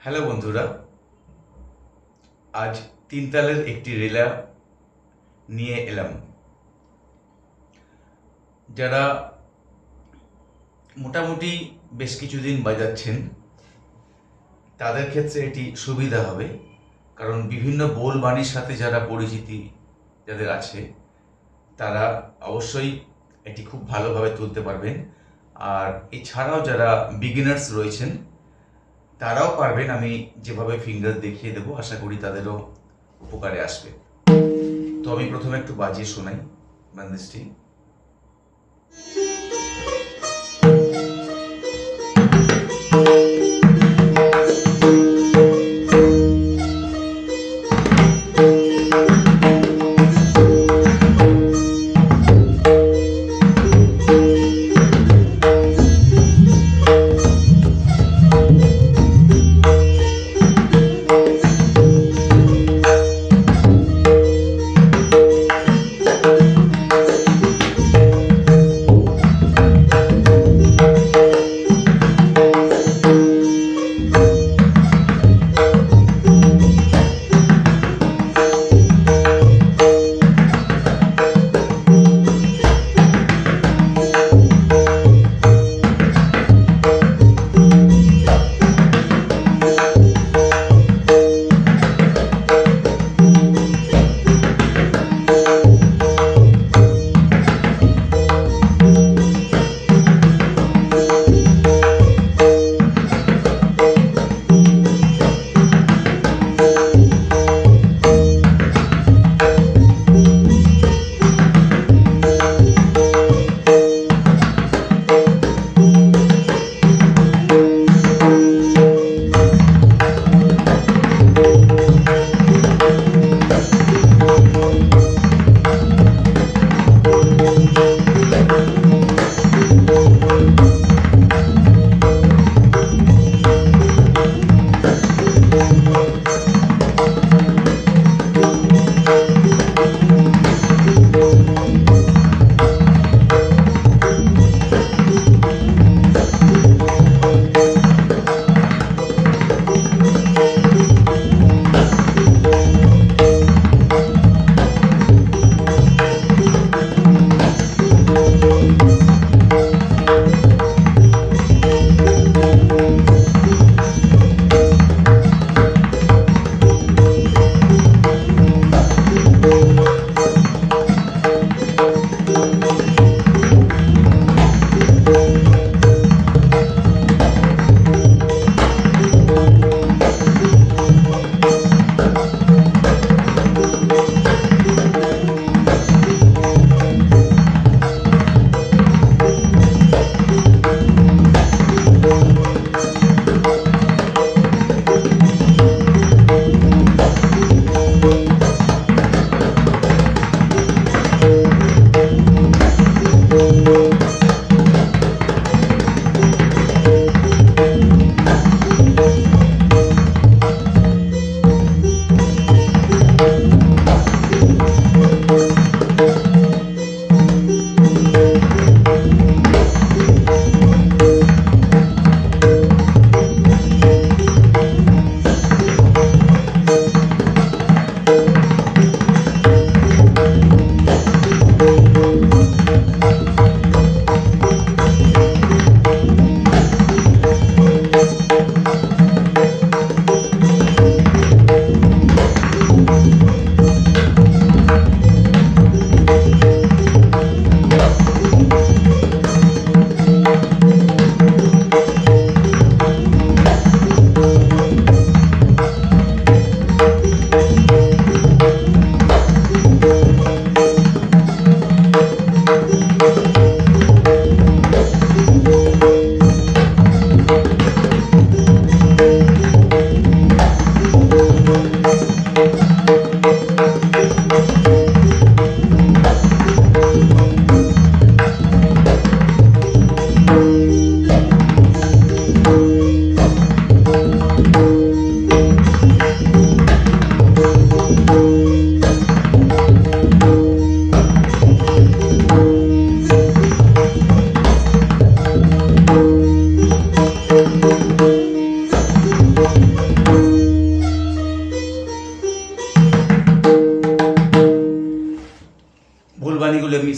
Hello বন্ধুরা, আজ তিনতালের একটি রেলা নিয়ে এলাম। যারা মোটামুটি বেশ কিছুদিন বাজাচ্ছেন তাদের ক্ষেত্রে এটি সুবিধা হবে, কারণ বিভিন্ন বোল বাণীর সাথে যারা পরিচিতি যাদের আছে তারা অবশ্যই এটি খুব ভালোভাবে তুলতে পারবেন। আর এছাড়াও যারা বিগিনার্স রয়েছেন তারাও পারবেন। আমি যেভাবে ফিঙ্গার দেখিয়ে দেবো, আশা করি তাদেরও উপকারে আসবে। তো আমি প্রথমে একটু বাজিয়ে শোনাই বান্দিশটি।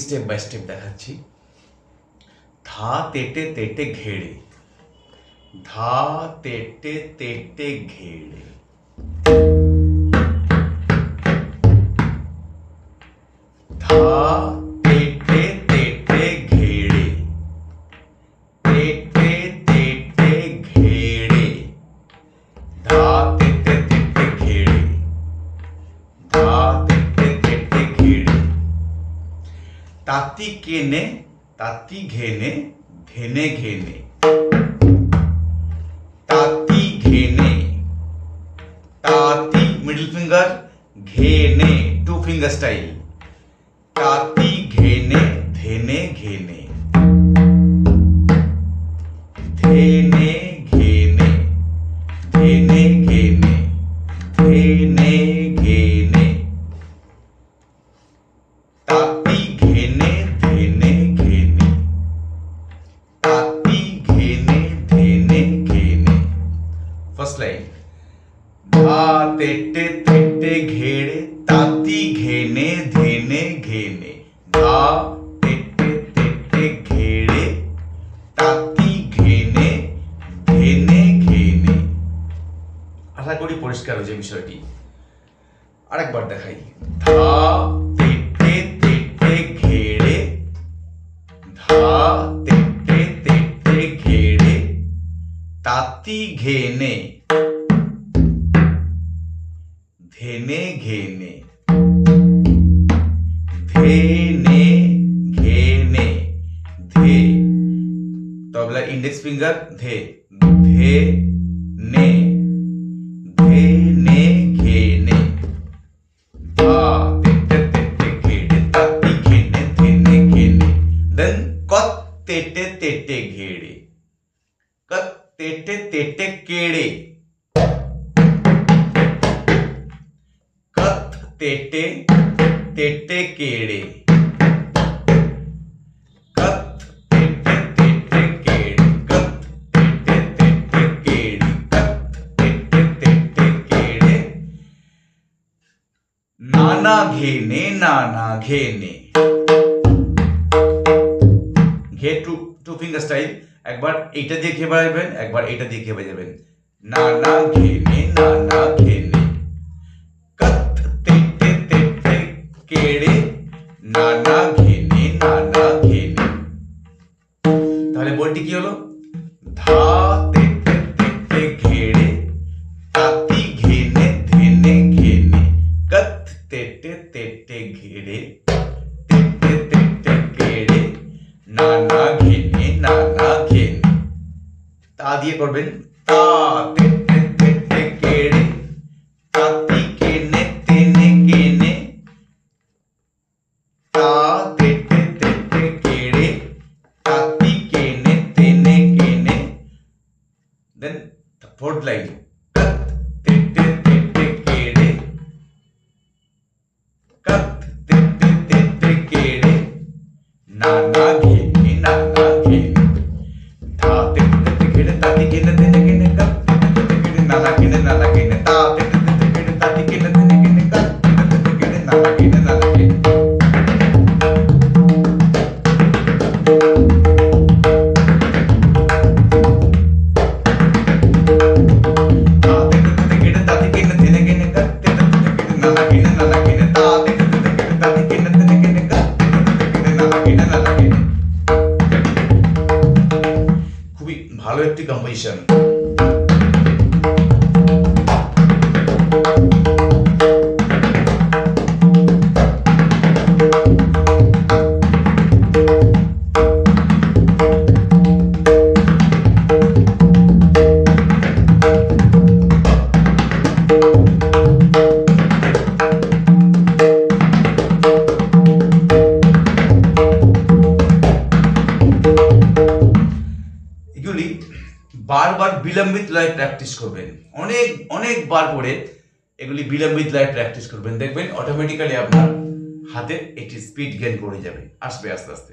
স্টেপ বাই স্টেপ দেখাচ্ছি। ধা তেটে তেটে ঘেড়ে, ধা তেটে তেটে ঘেড়ে, ধা তেটে তেটে ঘেড়ে, তেটে তেটে ঘেড়ে, ধা তেটে তেটে ঘেড়ে, ধা তেটে তেটে ঘেড়ে। তাতি কেনে তাতি ঘেনে ধেনে ঘেনে, তাতি ঘেনে, তাতি মিডল ফিঙ্গার, ঘেনে টু ফিঙ্গার স্টাইল, তাতি ঘেনে ধেনে ঘেনে, ধেনে ঘেনে, ধেনে ঘেনে, ধেনে ঘেনে, তাতি ঘেনে ধেনে ঘেনে, তাতি ঘেনে ধেনে ঘেনে। ফার্স্ট লাইন, ধা তেটে তেটে ঘেড়ে, তাতি ঘেনে ধেনে ঘেনে, ধা তেটে তেটে ঘেড়ে, তাতি ঘেনে ধেনে ঘেনে। আশা করি পরিষ্কার হয়েছে বিষয়টি। আরেকবার দেখাই, ধা তেটে তেটে ঘেড়ে, ধা তেটে তেটে ঘেড়ে, তাতি ঘেনে ধেনে ঘেনে, ধেনে ঘেনে, ধে তবলা ইন্ডেক্স ফিঙ্গার, ধে ধে নে, ধেনে ঘেনে, ধা তেটে তেটে ঘেড়ে, তাতি ঘেনে ধেনে ঘেনে। দেন কত তেটে তেটে ঘেড়ে, কত তেটে তেটে কেড়ে, কত তেটে তেটে কেড়ে, কত তেটে তেটে কেড়ে, কত তেটে তেটে কেড়ে, কত তেটে তেটে কেড়ে, নানা ঘেনে নানা ঘেনে, ঘে টু ফিঙ্গার স্টাইল। একবার এইটা দিয়ে ঘে বাজাবেন, একবার এইটা দিয়ে ঘে বাজাবেন, নানা ঘেনে নানা ঘেনে, কত তেটে তেটে কেড়ে, নানা ঘেনে নানা ঘেনে। তাহলে বলটি কি হলো, ধা তেটে তেটে ঘেড়ে, তাতি ঘেনে ধেনে ঘেনে, কত তেটে তেটে ঘেড়ে, তেটে তেটে কেড়ে, নানা ঘেনে নানা ঘেনে। তা দিয়ে করবেন, তা তেটে তেটে কেড়ে, তাতি কেনে তেনে কেনে, তা তেটে তেটে কেড়ে, তাতি কেনে তেনে কেনে। দেন ফোর্থ লাইন, কত তেটে তেটে কেড়ে, কত তেটে তেটে কেড়ে, নানা ঘেনে নানা ঘেনে, ধা তেটে তেটে ঘেড়ে, তাতি ঘেনে ধেনে ঘেনে, কত তেটে তেটে ঘেড়ে, নানা ঘেনে নানা ঘেনে, তা তেটে তেটে ঘেড়ে, তাতি ঘেনে ধেনে ঘেনে, কত তেটে তেটে ঘেড়ে, নানা ঘেনে নানা ঘেনে। খুবই ভালো একটি কম্পোজিশন। বারবার বিলম্বিত লয় প্র্যাকটিস করবেন, অনেকবার করে এগুলি বিলম্বিত লয় প্র্যাকটিস করবেন, দেখবেন অটোমেটিক্যালি আপনার হাতের এটি স্পিড গেইন করে যাবে, আসবে আস্তে আস্তে।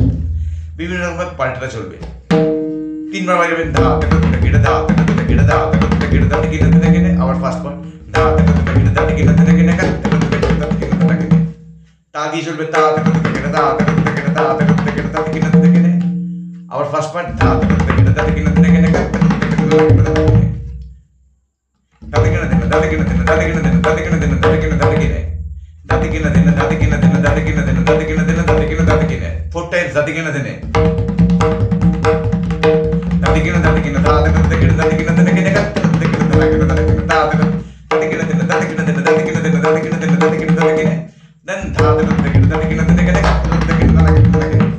বিভিন্ন রকম পাল্টাটা চলবে। 3 বার বাজাবেন ধা গেড়ে ধা গেড়ে ধা গেড়ে ধা গেড়ে আবার ফার্স্ট পার্ট ধা গেড়ে ধা গেড়ে গেড়ে তা দিয়ে চলবে তা গেড়ে ধা গেড়ে ধা গেড়ে ধা গেড়ে আবার ফার্স্ট পার্ট ধা গেড়ে ধা গেড়ে গেড়ে4 times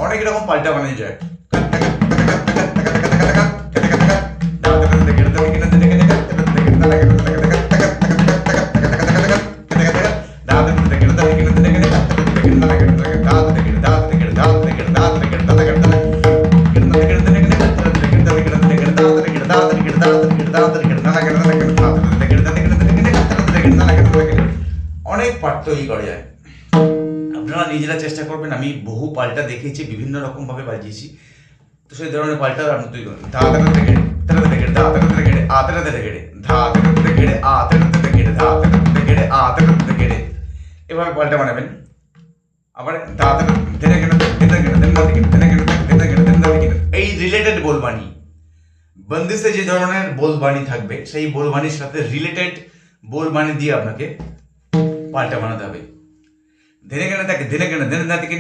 অনেক রকম পাল্টা বানানো যায়। অনেক পার্ট তৈরি করা যায়। আপনারা নিজেরা চেষ্টা করবেন। আমি বহু পাল্টা দেখেছি, বিভিন্ন রকম ভাবে বাজিয়েছি, তো সেই ধরনের পাল্টা আপনি তৈরি করবেন। ধা ধা গেড়ে ধা ধা গেড়ে ধা ধা গেড়ে আ ধা ধা গেড়ে ধা ধা গেড়ে আ ধা ধা গেড়ে ধা ধা গেড়ে আ ধা ধা গেড়ে এভাবে পাল্টা বানাবেন। আবার ধা ধা ধেনে গেড়ে ধেনে গেড়ে ধেনে গেড়ে ধেনে গেড়ে ধেনে গেড়ে এই রিলেটেড বলবানি, বন্দিশে যে ধরনের বলবানি থাকবে সেই বলবানির সাথে রিলেটেড বলবানি দিয়ে আপনাকে পাল্টা বানাতে হবে। ধেনে গেড়ে থাকে ধেনে গেড়ে ধেনে না থেকে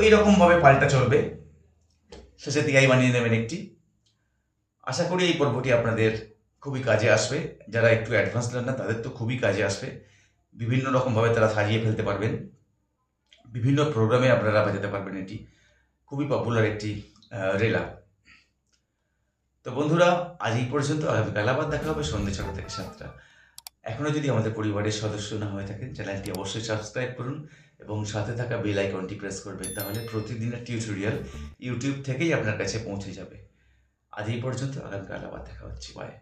এইরকম ভাবে পাল্টা চলবে। শেষে তিয়াই বানিয়ে নেবেন একটি। আশা করি এই পর্বটি আপনাদের খুবই কাজে আসবে। যারা একটু অ্যাডভান্স লার্নার তাদের তো খুবই কাজে আসবে। বিভিন্ন রকমভাবে তারা সাজিয়ে ফেলতে পারবেন, বিভিন্ন প্রোগ্রামে আপনারা বাজাতে পারবেন। এটি খুবই পপুলার একটি রেলা। তো বন্ধুরা, আজ এই পর্যন্ত। আগামীকাল আবার দেখা হবে সন্ধ্যে 6টা থেকে 7টা। এখনও যদি আমাদের পরিবারের সদস্য না হয়ে থাকেন, চ্যানেলটি অবশ্যই সাবস্ক্রাইব করুন এবং সাথে থাকা বেল আইকনটি প্রেস করবেন। তাহলে প্রতিদিনের টিউটোরিয়াল ইউটিউব থেকেই আপনার কাছে পৌঁছে যাবে। আজ এই পর্যন্ত। আগামীকাল আবার দেখা হচ্ছে। বাই।